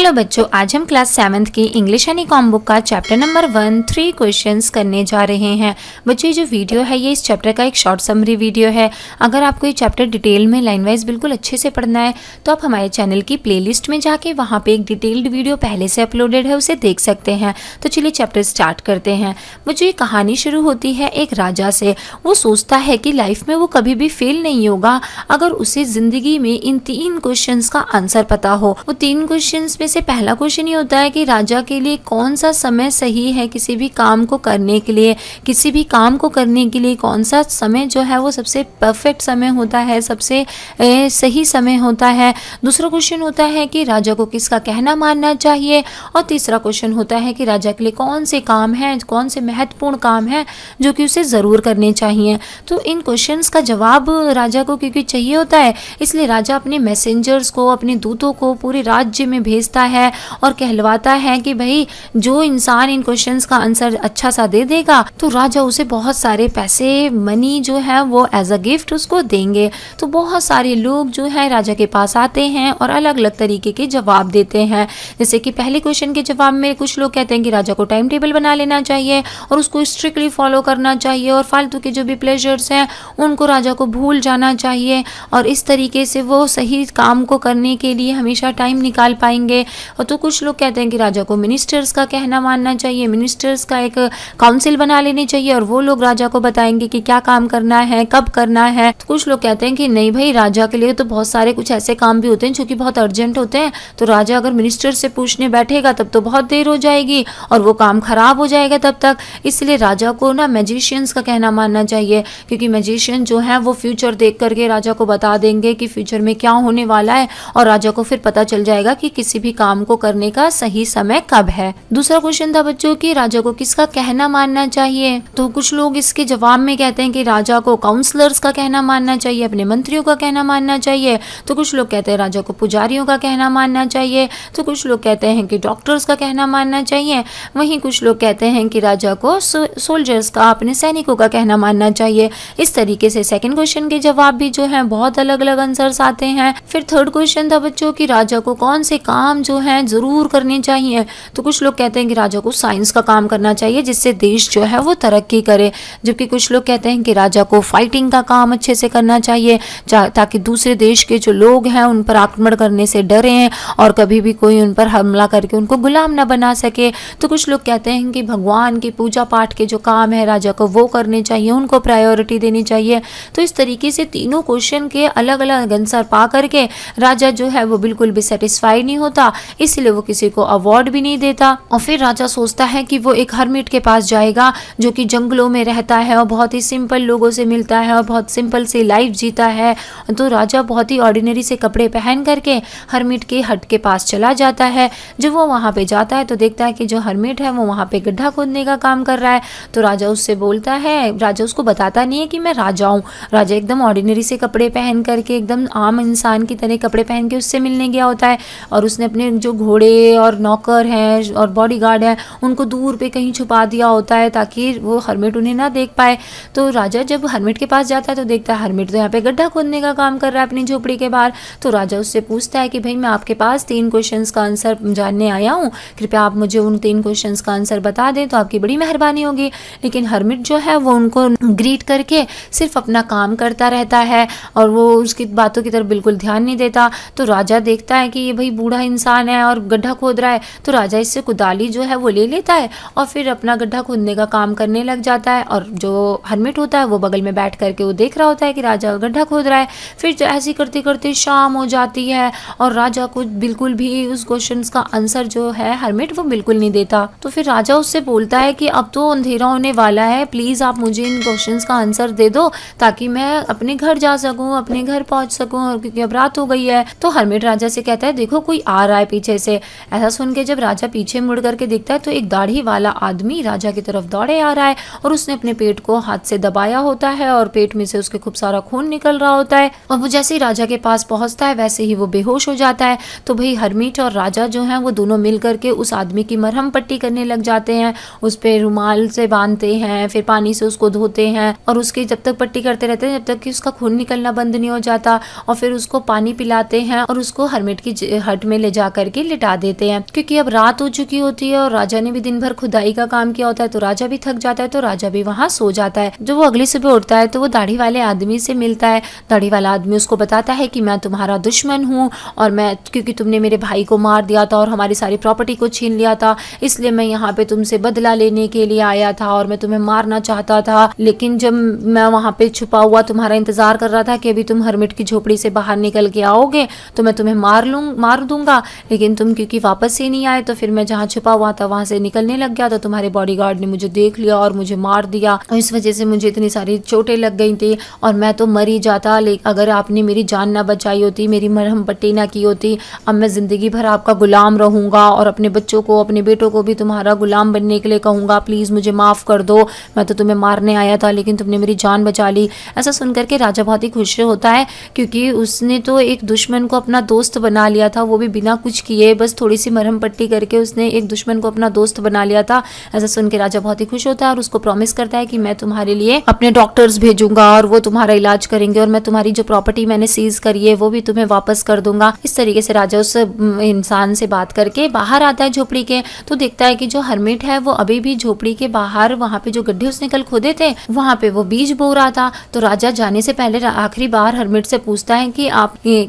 Hello बच्चों, आज हम क्लास 7th की इंग्लिश यानी कॉम बुक का चैप्टर नंबर 1 3 क्वेश्चंस करने जा रहे हैं। बच्चों, ये जो वीडियो है ये इस चैप्टर का एक शॉर्ट समरी वीडियो है। अगर आपको ये चैप्टर डिटेल में लाइन वाइज बिल्कुल अच्छे से पढ़ना है तो आप हमारे चैनल की प्लेलिस्ट में जाके वहाँ पे एक डिटेल्ड वीडियो पहले से अपलोडेड है, उसे देख सकते हैं। तो चलिए चैप्टर स्टार्ट करते हैं। बच्चों, ये कहानी शुरू होती है एक राजा से। वो सोचता है कि लाइफ में वो कभी भी फेल नहीं होगा अगर उसे जिंदगी में इन 3 क्वेश्चंस का आंसर पता हो। वो 3 क्वेश्चंस में से पहला क्वेश्चन ये होता है कि राजा के लिए कौन सा समय सही है किसी भी काम को करने के लिए। किसी भी काम को करने के लिए कौन सा समय जो है वो सबसे परफेक्ट समय होता है, सबसे सही समय होता है। दूसरा क्वेश्चन होता है कि राजा को किसका कहना मानना चाहिए। और तीसरा क्वेश्चन होता है कि राजा के लिए कौन से काम हैं, कौन से महत्वपूर्ण काम हैं जो कि उसे ज़रूर करने चाहिए। तो इन क्वेश्चंस का जवाब राजा को क्योंकि चाहिए होता है, इसलिए राजा अपने मैसेंजर्स को, अपने दूतों को पूरे राज्य में भेजता है और कहलवाता है कि भाई जो इंसान इन क्वेश्चंस का आंसर अच्छा सा दे देगा तो राजा उसे बहुत सारे पैसे, मनी जो है वो एज अ गिफ्ट उसको देंगे। तो बहुत सारे लोग जो है राजा के पास आते हैं और अलग अलग तरीके के जवाब देते हैं। जैसे कि पहले क्वेश्चन के जवाब में कुछ लोग कहते हैं कि राजा को टाइम टेबल बना लेना चाहिए और उसको स्ट्रिक्टली फॉलो करना चाहिए और फालतू के जो भी प्लेजर्स हैं उनको राजा को भूल जाना चाहिए और इस तरीके से वो सही काम को करने के लिए हमेशा टाइम निकाल पाएंगे। और तो कुछ लोग कहते हैं कि राजा को मिनिस्टर्स का कहना मानना चाहिए, मिनिस्टर्स का एक काउंसिल बना लेनी चाहिए और वो लोग राजा को बताएंगे कि क्या काम करना है, कब करना है। तो कुछ लोग कहते हैं कि नहीं भाई, राजा के लिए तो बहुत सारे कुछ ऐसे काम भी होते हैं जो कि बहुत अर्जेंट होते हैं, तो राजा अगर मिनिस्टर से पूछने बैठेगा तब तो बहुत देर हो जाएगी और वो काम खराब हो जाएगा तब तक। इसलिए राजा को ना मैजिशियंस का कहना मानना चाहिए, क्योंकि मैजिशियन जो है वो फ्यूचर देख करके राजा को बता देंगे कि फ्यूचर में क्या होने वाला है और राजा को फिर पता चल जाएगा कि किसी भी काम को करने का सही समय कब है। दूसरा क्वेश्चन था बच्चों कि राजा को किसका कहना मानना चाहिए। तो कुछ लोग इसके जवाब में कहते हैं कि राजा को काउंसलर्स का कहना मानना चाहिए, अपने मंत्रियों का कहना मानना चाहिए। तो कुछ लोग कहते हैं राजा को पुजारियों का कहना मानना चाहिए। तो कुछ लोग कहते हैं कि डॉक्टर्स का कहना मानना चाहिए। वहीं कुछ लोग कहते हैं कि राजा को सोल्जर्स का, अपने सैनिकों का कहना मानना चाहिए। इस तरीके से सेकंड क्वेश्चन के जवाब भी जो है बहुत अलग अलग आंसर्स आते हैं। फिर थर्ड क्वेश्चन था बच्चों कि राजा को कौन से काम जो है जरूर करने चाहिए। तो कुछ लोग कहते हैं कि राजा को साइंस का काम करना चाहिए जिससे देश जो है वो तरक्की करे, जबकि कुछ लोग कहते हैं कि राजा को फाइटिंग का काम अच्छे से करना चाहिए ताकि दूसरे देश के जो लोग हैं उन पर आक्रमण करने से डरें और कभी भी कोई उन पर हमला करके उनको गुलाम ना बना सके। तो कुछ लोग कहते हैं कि भगवान की पूजा पाठ के जो काम है राजा को वो करने चाहिए, उनको प्रायोरिटी देनी चाहिए। तो इस तरीके से तीनों क्वेश्चन के अलग अलग आंसर पा करके राजा जो है वो बिल्कुल भी सेटिस्फाई नहीं होता, इसलिए वो किसी को अवार्ड भी नहीं देता। और फिर राजा सोचता है कि वो एक हर्मिट के पास जाएगा जो कि जंगलों में रहता है और बहुत ही सिंपल लोगों से मिलता है और बहुत सिंपल सी लाइफ जीता है। तो राजा बहुत ही ऑर्डिनरी से कपड़े पहन करके हर्मिट के हट के पास चला जाता है। जब वो वहाँ पे जाता है तो देखता है कि जो हर्मिट है वो वहाँ पे गड्ढा खोदने का काम कर रहा है। तो राजा उससे बोलता है, राजा उसको बताता नहीं है कि मैं राजा हूँ। राजा एकदम ऑर्डिनरी से कपड़े पहन करके, एकदम आम इंसान की तरह कपड़े पहन के उससे मिलने गया होता है और उसने अपने जो घोड़े और नौकर हैं और बॉडीगार्ड हैं उनको दूर पे कहीं छुपा दिया होता है ताकि वो हर्मिट उन्हें ना देख पाए। तो राजा जब हर्मिट के पास जाता है तो देखता है हर्मिट तो यहाँ पे गड्ढा खोदने का काम कर रहा है अपनी झोपड़ी के बाहर। तो राजा उससे पूछता है कि भाई मैं आपके पास 3 क्वेश्चंस का आंसर जानने आया हूँ, कृपया आप मुझे उन 3 क्वेश्चंस का आंसर बता दें तो आपकी बड़ी मेहरबानी होगी। लेकिन हर्मिट जो है वो उनको ग्रीट करके सिर्फ अपना काम करता रहता है और वो उसकी बातों की तरफ बिल्कुल ध्यान नहीं देता। तो राजा देखता है कि ये भाई बूढ़ा इंसान है और गड्ढा खोद रहा है, तो राजा इससे कुदाली जो है वो ले लेता है और फिर अपना गड्ढा खोदने का काम करने लग जाता है। और जो हर्मिट होता है वो बगल में बैठ करके वो देख रहा होता है कि राजा गड्ढा खोद रहा है। फिर ऐसे करते करते शाम हो जाती है और राजा को बिल्कुल भी उस क्वेश्चन का आंसर जो है हर्मिट वो बिल्कुल नहीं देता। तो फिर राजा उससे बोलता है कि अब तो अंधेरा होने वाला है, प्लीज आप मुझे इन क्वेश्चन का आंसर दे दो ताकि मैं अपने घर जा सकूं, अपने घर पहुंच सकूं, और क्योंकि अब रात हो गई है। तो हर्मिट राजा से कहता है देखो कोई आ रहा है पीछे से। ऐसा सुन के जब राजा पीछे मुड़ करके देखता है तो एक दाढ़ी वाला आदमी राजा की तरफ दौड़े आ रहा है और उसने अपने पेट को हाथ से दबाया होता है और पेट में से उसके खूब सारा खून निकल रहा होता है और वो जैसे ही राजा के पास पहुंचता है वैसे ही वो बेहोश हो जाता है। तो भाई हर्मिट और राजा जो है वो दोनों मिल करके उस आदमी की मरहम पट्टी करने लग जाते हैं, उस पे रुमाल से बांधते हैं, फिर पानी से उसको धोते हैं और उसकी जब तक पट्टी करते रहते हैं जब तक कि उसका खून निकलना बंद नहीं हो जाता। और फिर उसको पानी पिलाते हैं और उसको हर्मिट की हट में ले जा करके लिटा देते हैं, क्योंकि अब रात हो चुकी होती है और राजा ने भी दिन भर खुदाई का काम किया होता है, तो राजा भी थक जाता है, तो राजा भी वहाँ सो जाता है। जब वो अगली सुबह उठता है तो वो दाढ़ी वाले आदमी से मिलता है। दाढ़ी वाला आदमी उसको बताता है कि मैं तुम्हारा दुश्मन हूँ और मैं, क्योंकि तुमने मेरे भाई को मार दिया था और हमारी सारी प्रॉपर्टी को छीन लिया था, इसलिए मैं यहाँ पे तुमसे बदला लेने के लिए आया था और मैं तुम्हें मारना चाहता था। लेकिन जब मैं वहाँ पे छुपा हुआ तुम्हारा इंतजार कर रहा था कि अभी तुम हरमिट की झोपड़ी से बाहर निकल के आओगे तो मैं तुम्हें मार दूंगा, लेकिन तुम क्योंकि वापस ही नहीं आए तो फिर मैं जहाँ छुपा हुआ था वहां से निकलने लग गया, तो तुम्हारे बॉडीगार्ड ने मुझे देख लिया और मुझे मार दिया और इस वजह से मुझे इतनी सारी चोटें लग गई थी और मैं तो मर ही जाता। लेकिन अगर आपने मेरी जान ना बचाई होती, मेरी मरहम पट्टी ना की होती, अब मैं जिंदगी भर आपका गुलाम रहूंगा और अपने बच्चों को, अपने बेटों को भी तुम्हारा गुलाम बनने के लिए कहूंगा, प्लीज मुझे माफ कर दो, मैं तो तुम्हें मारने आया था लेकिन तुमने मेरी जान बचा ली। ऐसा सुनकर के राजा बहुत ही खुश होता है, क्योंकि उसने तो एक दुश्मन को अपना दोस्त बना लिया था, वो भी बिना कुछ किए, बस थोड़ी सी मरहम पट्टी करके उसने एक दुश्मन को अपना दोस्त बना लिया था। ऐसा सुन के राजा बहुत ही खुश होता है और उसको प्रॉमिस करता है कि मैं तुम्हारे लिए अपने डॉक्टर्स भेजूंगा और वो तुम्हारा इलाज करेंगे और मैं तुम्हारी जो प्रॉपर्टी मैंने सीज करी है वो भी तुम्हें वापस कर दूंगा। इस तरीके से राजा उस इंसान से बात करके बाहर आता है झोपड़ी के, तो देखता है कि जो हरमिट है वो अभी भी झोपड़ी के बाहर, वहाँ पे जो गड्ढे उसने कल खोदे थे वहाँ पे वो बीज बो रहा था। तो राजा जाने से पहले आखिरी बार हरमिट से पूछता है कि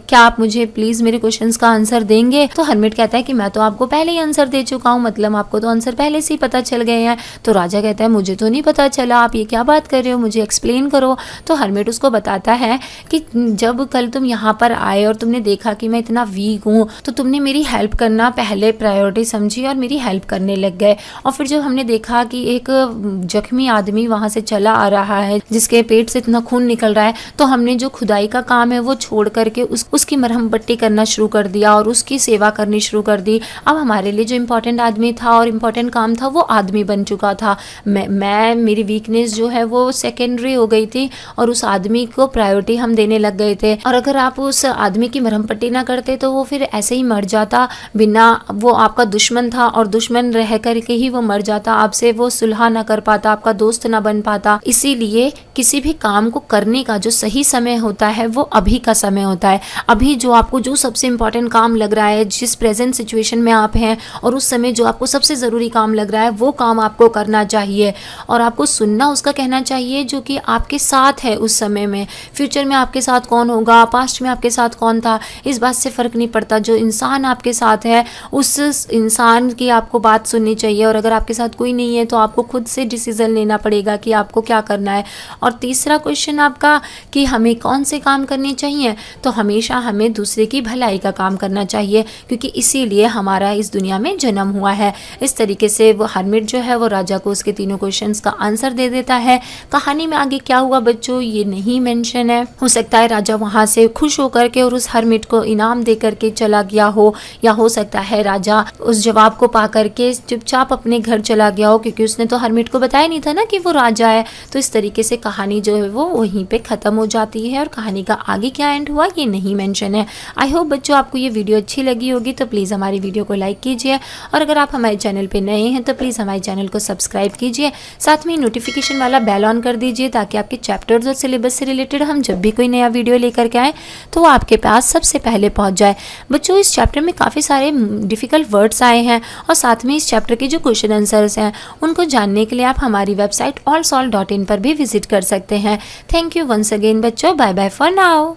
क्या आप मुझे प्लीज मेरे क्वेश्चंस का आंसर देंगे। तो हरमिट कहता है कि मैं तो आपको पहले ही आंसर दे चुका हूँ, मतलब आपको तो आंसर पहले से ही पता चल गए हैं। तो राजा कहता है मुझे तो नहीं पता चला, आप ये क्या बात कर रहे हो, मुझे एक्सप्लेन करो। तो हरमिट उसको बताता है कि जब कल तुम यहाँ पर आए और तुमने देखा कि मैं इतना वीक हूँ तो तुमने मेरी हेल्प करना पहले प्रायोरिटी समझी और मेरी हेल्प करने लग गए। और फिर जब हमने देखा कि एक जख्मी आदमी वहां से चला आ रहा है जिसके पेट से इतना खून निकल रहा है, तो हमने जो खुदाई का काम है वो छोड़ करके उसकी मरहम पट्टी करना शुरू कर दिया और उसकी सेवा करनी शुरू कर दी। अब हमारे लिए जो इम्पोर्टेंट आदमी था और इम्पोर्टेंट काम था वो आदमी बन चुका था। मैं मेरी वीकनेस जो है वो सेकेंडरी हो गई थी और उस आदमी को प्रायोरिटी हम देने लग गए थे। और अगर आप उस आदमी की मरहम पट्टी ना करते तो वो फिर ऐसे ही मर जाता, बिना, वो आपका दुश्मन था और दुश्मन रह करके ही वो मर जाता, आपसे वो सुलह ना कर पाता, आपका दोस्त ना बन पाता। इसीलिए किसी भी काम को करने का जो सही समय होता है वो अभी का समय होता है। अभी जो आपको जो सबसे इम्पोर्टेंट काम लग रहा है, जिस प्रेजेंट सिचुएशन में आप हैं और उस समय जो आपको सबसे ज़रूरी काम लग रहा है वो काम आपको करना चाहिए और आपको सुनना उसका कहना चाहिए जो कि आपके साथ है उस समय में। फ्यूचर में आपके साथ कौन होगा, पास्ट में आपके साथ कौन था, इस बात से फ़र्क नहीं पड़ता। जो इंसान आपके साथ है उस इंसान की आपको बात सुननी चाहिए और अगर आपके साथ कोई नहीं है तो आपको खुद से डिसीजन लेना पड़ेगा कि आपको क्या करना है। और तीसरा क्वेश्चन आपका कि हमें कौन से काम करने चाहिए, तो हमेशा हमें दूसरे की भलाई का काम करना चाहिए, क्योंकि इसीलिए हमारा इस दुनिया में जन्म हुआ है। इस तरीके से वो हरमिट जो है वो राजा को उसके तीनों क्वेश्चंस का आंसर दे देता है। कहानी में आगे क्या हुआ बच्चों ये नहीं मेंशन है, हो सकता है राजा वहां से खुश होकर के और उस हरमिट को इनाम दे करके चला गया हो, या हो सकता है राजा उस जवाब को पा करके चुपचाप अपने घर चला गया हो, क्योंकि उसने तो हरमिट को बताया नहीं था ना कि वो राजा है। तो इस तरीके से कहानी जो है वो वहीं पे खत्म हो जाती है और कहानी का आगे क्या एंड हुआ ये नहीं मेंशन है। आई होप बच्चों आपको ये वीडियो अच्छी लगी होगी, तो प्लीज़ हमारी वीडियो को लाइक कीजिए और अगर आप हमारे चैनल पे नए हैं तो प्लीज़ हमारे चैनल को सब्सक्राइब कीजिए, साथ में नोटिफिकेशन वाला बेल ऑन कर दीजिए ताकि आपके चैप्टर्स और सिलेबस से रिलेटेड हम जब भी कोई नया वीडियो लेकर के आएँ तो वो आपके पास सबसे पहले पहुँच जाए। बच्चों इस चैप्टर में काफ़ी सारे डिफ़िकल्ट वर्ड्स आए हैं और साथ में इस चैप्टर के जो क्वेश्चन आंसर्स हैं उनको जानने के लिए आप हमारी वेबसाइट allsolve.in पर भी विजिट कर सकते हैं। थैंक यू वंस अगेन बच्चों, बाय बाय फॉर नाउ।